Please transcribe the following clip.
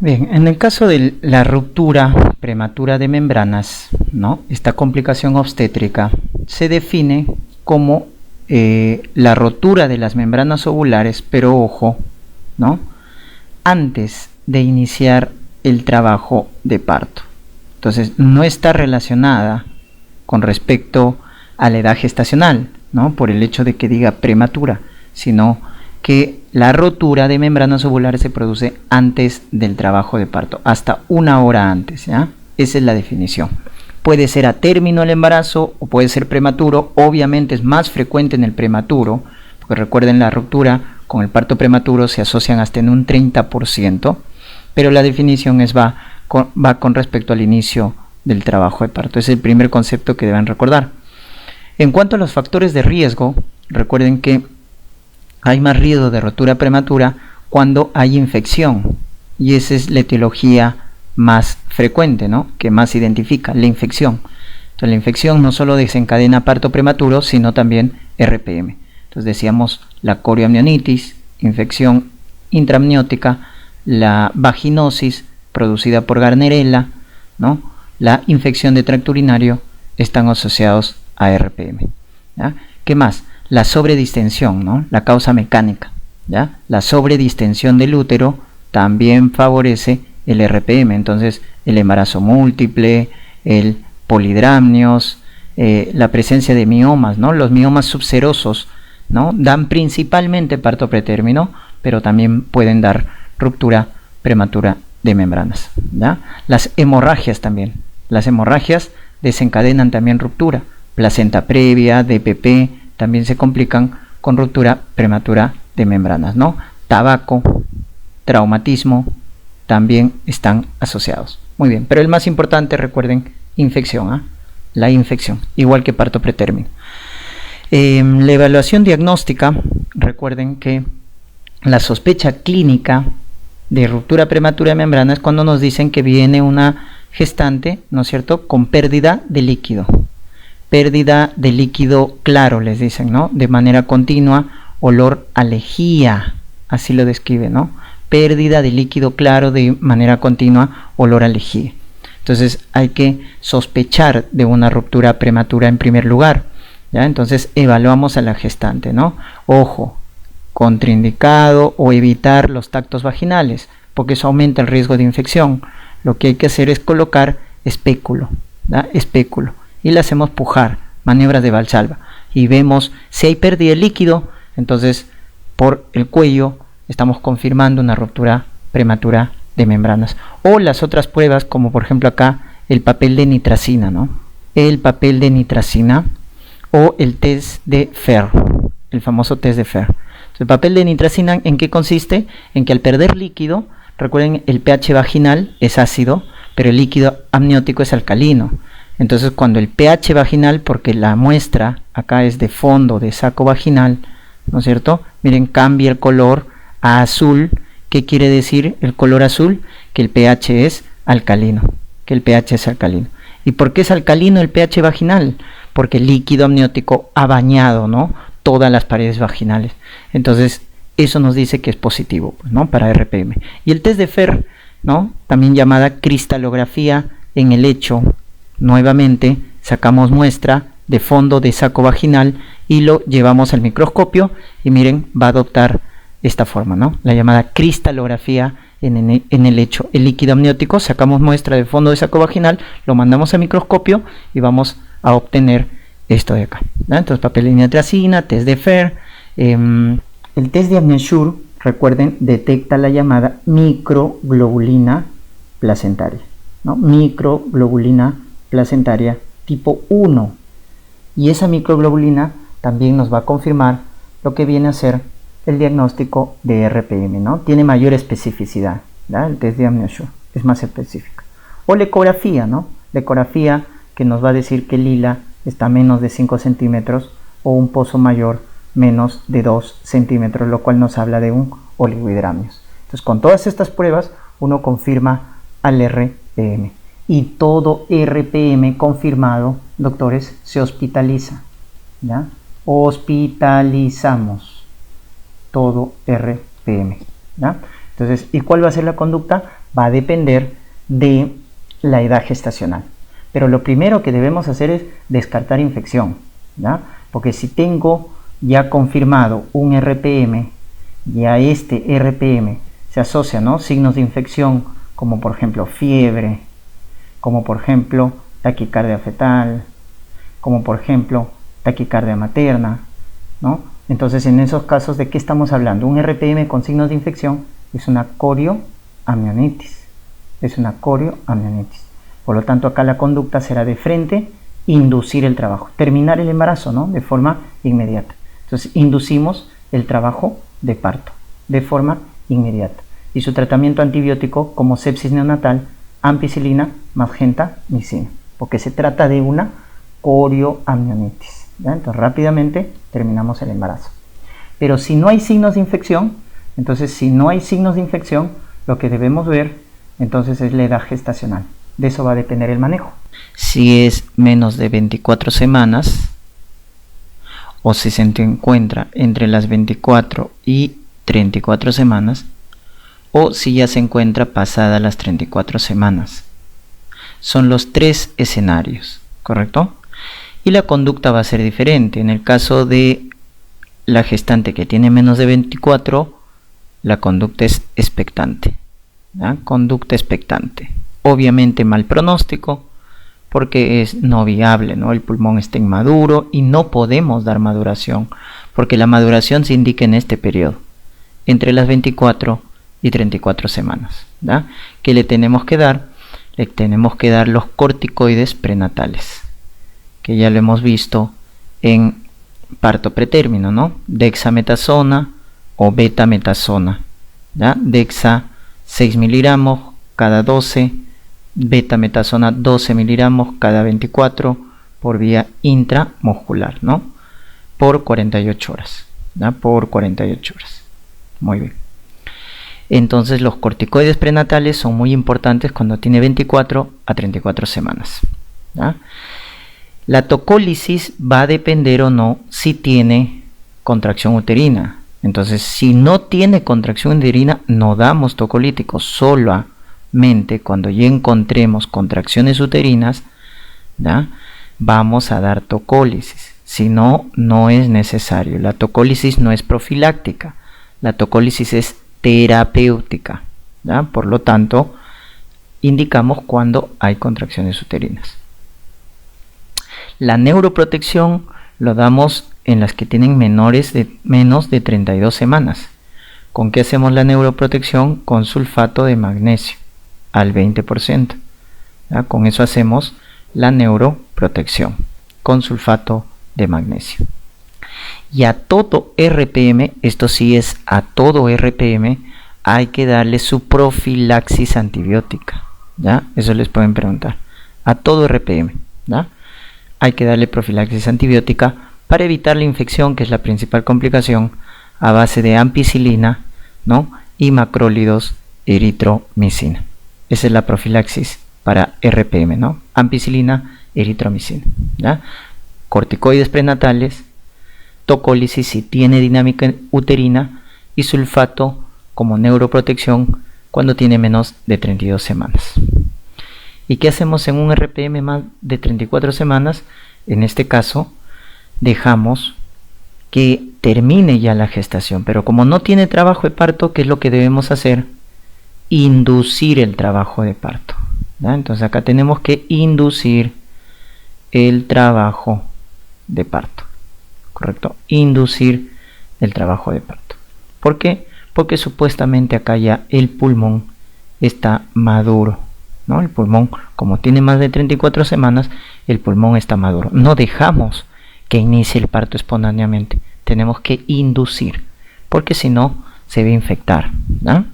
Bien, en el caso de la ruptura prematura de membranas, ¿no? Esta complicación obstétrica se define como la rotura de las membranas ovulares, pero ojo, ¿no? Antes de iniciar el trabajo de parto. Entonces, no está relacionada con respecto a la edad gestacional, ¿no? Por el hecho de que diga prematura, sino que la rotura de membranas ovulares se produce antes del trabajo de parto, hasta 1 hora antes, ¿ya? Esa es la definición. Puede ser a término el embarazo o puede ser prematuro. Obviamente es más frecuente en el prematuro, porque recuerden, la ruptura con el parto prematuro se asocian hasta en un 30%, pero la definición va con respecto al inicio del trabajo de parto. Es el primer concepto que deben recordar. En cuanto a los factores de riesgo, recuerden que hay más riesgo de rotura prematura cuando hay infección, y esa es la etiología más frecuente, ¿no? Que más se identifica, la infección. Entonces la infección no solo desencadena parto prematuro, sino también RPM. Entonces decíamos la corioamnionitis, infección intraamniótica, la vaginosis producida por Gardnerella, ¿no? La infección de tracto urinario están asociados a RPM, ¿ya? ¿Qué más? La sobredistensión, ¿no? La causa mecánica, ¿ya? La sobredistensión del útero también favorece el RPM. Entonces el embarazo múltiple, el polidramnios, la presencia de miomas, ¿no? Los miomas subserosos, ¿no? Dan principalmente parto pretérmino, pero también pueden dar ruptura prematura de membranas, ¿ya? Las hemorragias también. Las hemorragias desencadenan también ruptura. Placenta previa, DPP, también se complican con ruptura prematura de membranas, ¿no? Tabaco, traumatismo, también están asociados. Muy bien, pero el más importante, recuerden, infección, ¿eh? La infección, igual que parto pretérmino. La evaluación diagnóstica, recuerden que la sospecha clínica de ruptura prematura de membranas es cuando nos dicen que viene una gestante, ¿no es cierto?, con pérdida de líquido. Pérdida de líquido claro, les dicen, ¿no? De manera continua, olor a lejía, así lo describe, ¿no? Pérdida de líquido claro de manera continua, olor a lejía. Entonces hay que sospechar de una ruptura prematura en primer lugar, ¿ya? Entonces evaluamos a la gestante, ¿no? Ojo, contraindicado o evitar los tactos vaginales, porque eso aumenta el riesgo de infección. Lo que hay que hacer es colocar espéculo, ¿ya? Espéculo. Y le hacemos pujar, maniobras de Valsalva, y vemos si hay pérdida de líquido. Entonces por el cuello estamos confirmando una ruptura prematura de membranas. O las otras pruebas, como por ejemplo acá el papel de nitracina, ¿no? El papel de nitracina o el test de Fer, el famoso test de Fer. Entonces, el papel de nitracina, ¿en qué consiste? En que al perder líquido, recuerden, el pH vaginal es ácido, pero el líquido amniótico es alcalino. Entonces cuando el pH vaginal, porque la muestra acá es de fondo de saco vaginal, ¿no es cierto? Miren, cambia el color a azul. ¿Qué quiere decir el color azul? Que el pH es alcalino, que el pH es alcalino. ¿Y por qué es alcalino el pH vaginal? Porque el líquido amniótico ha bañado, ¿no?, todas las paredes vaginales. Entonces eso nos dice que es positivo, ¿no?, para RPM. Y el test de Fer, ¿no?, también llamada cristalografía en el lecho. Nuevamente sacamos muestra de fondo de saco vaginal y lo llevamos al microscopio y miren, va a adoptar esta forma, ¿no?, la llamada cristalografía en el lecho. El líquido amniótico, sacamos muestra de fondo de saco vaginal, lo mandamos al microscopio y vamos a obtener esto de acá, ¿no? Entonces papel de nitracina, test de Fer. El test de Amniasure, recuerden, detecta la llamada microglobulina placentaria, ¿no? Microglobulina placentaria tipo 1, y esa microglobulina también nos va a confirmar lo que viene a ser el diagnóstico de RPM, ¿no? Tiene mayor especificidad, ¿ya? El test de Amniasure es más específico. O la ecografía, ¿no? La ecografía que nos va a decir que el lila está a menos de 5 centímetros o un pozo mayor menos de 2 centímetros, lo cual nos habla de un oligohidramnios. Entonces con todas estas pruebas uno confirma al RPM. Y todo RPM confirmado, doctores, se hospitaliza, ¿ya? Hospitalizamos todo RPM, ¿ya? Entonces, ¿y cuál va a ser la conducta? Va a depender de la edad gestacional. Pero lo primero que debemos hacer es descartar infección, ¿ya? Porque si tengo ya confirmado un RPM y a este RPM se asocia, ¿no?, signos de infección como por ejemplo fiebre, como por ejemplo taquicardia fetal, como por ejemplo taquicardia materna, ¿no? Entonces, en esos casos, ¿de qué estamos hablando? Un RPM con signos de infección es una corioamnionitis. Es una corioamnionitis. Por lo tanto, acá la conducta será de frente, inducir el trabajo, terminar el embarazo, ¿no?, de forma inmediata. Entonces, inducimos el trabajo de parto de forma inmediata. Y su tratamiento antibiótico, como sepsis neonatal, ampicilina más gentamicina, porque se trata de una corioamnionitis, ¿ya? Entonces, rápidamente terminamos el embarazo. Pero si no hay signos de infección, entonces, si no hay signos de infección, lo que debemos ver, entonces, es la edad gestacional. De eso va a depender el manejo. Si es menos de 24 semanas, o si se encuentra entre las 24 y 34 semanas, o si ya se encuentra pasada las 34 semanas. Son los tres escenarios, ¿correcto? Y la conducta va a ser diferente. En el caso de la gestante que tiene menos de 24, la conducta es expectante, ¿ya? Conducta expectante. Obviamente mal pronóstico, porque es no viable, ¿no? El pulmón está inmaduro y no podemos dar maduración, porque la maduración se indica en este periodo, entre las 24 y 34 semanas, ¿ya? ¿Qué le tenemos que dar? Le tenemos que dar los corticoides prenatales, que ya lo hemos visto en parto pretérmino, ¿no? Dexametasona o betametasona, ¿ya? Dexa 6 miligramos cada 12, betametasona 12 miligramos cada 24 por vía intramuscular, ¿no? Por 48 horas, ¿ya? Por 48 horas. Muy bien. Entonces, los corticoides prenatales son muy importantes cuando tiene 24 a 34 semanas, ¿ya? La tocólisis va a depender o no si tiene contracción uterina. Entonces, si no tiene contracción uterina, no damos tocolíticos. Solamente cuando ya encontremos contracciones uterinas, ¿ya?, vamos a dar tocólisis. Si no, no es necesario. La tocólisis no es profiláctica. La tocólisis es terapéutica, ¿ya? Por lo tanto, indicamos cuando hay contracciones uterinas. La neuroprotección lo damos en las que tienen menos de 32 semanas. ¿Con qué hacemos la neuroprotección? Con sulfato de magnesio al 20%. ¿Ya? Con eso hacemos la neuroprotección, con sulfato de magnesio. Y a todo RPM, esto sí es a todo RPM, hay que darle su profilaxis antibiótica, ¿ya? Eso les pueden preguntar. A todo RPM, ¿ya?, hay que darle profilaxis antibiótica para evitar la infección, que es la principal complicación, a base de ampicilina, ¿no?, y macrólidos eritromicina. Esa es la profilaxis para RPM, ¿no? Ampicilina, eritromicina, ¿ya? Corticoides prenatales, tocólisis si tiene dinámica uterina y sulfato como neuroprotección cuando tiene menos de 32 semanas. ¿Y qué hacemos en un RPM más de 34 semanas? En este caso, dejamos que termine ya la gestación, pero como no tiene trabajo de parto, ¿qué es lo que debemos hacer? Inducir el trabajo de parto, ¿ya? Entonces acá tenemos que inducir el trabajo de parto, ¿correcto? Inducir el trabajo de parto. ¿Por qué? Porque supuestamente acá ya el pulmón está maduro, ¿no? El pulmón, como tiene más de 34 semanas, el pulmón está maduro. No dejamos que inicie el parto espontáneamente. Tenemos que inducir, porque si no, se va a infectar, ¿no?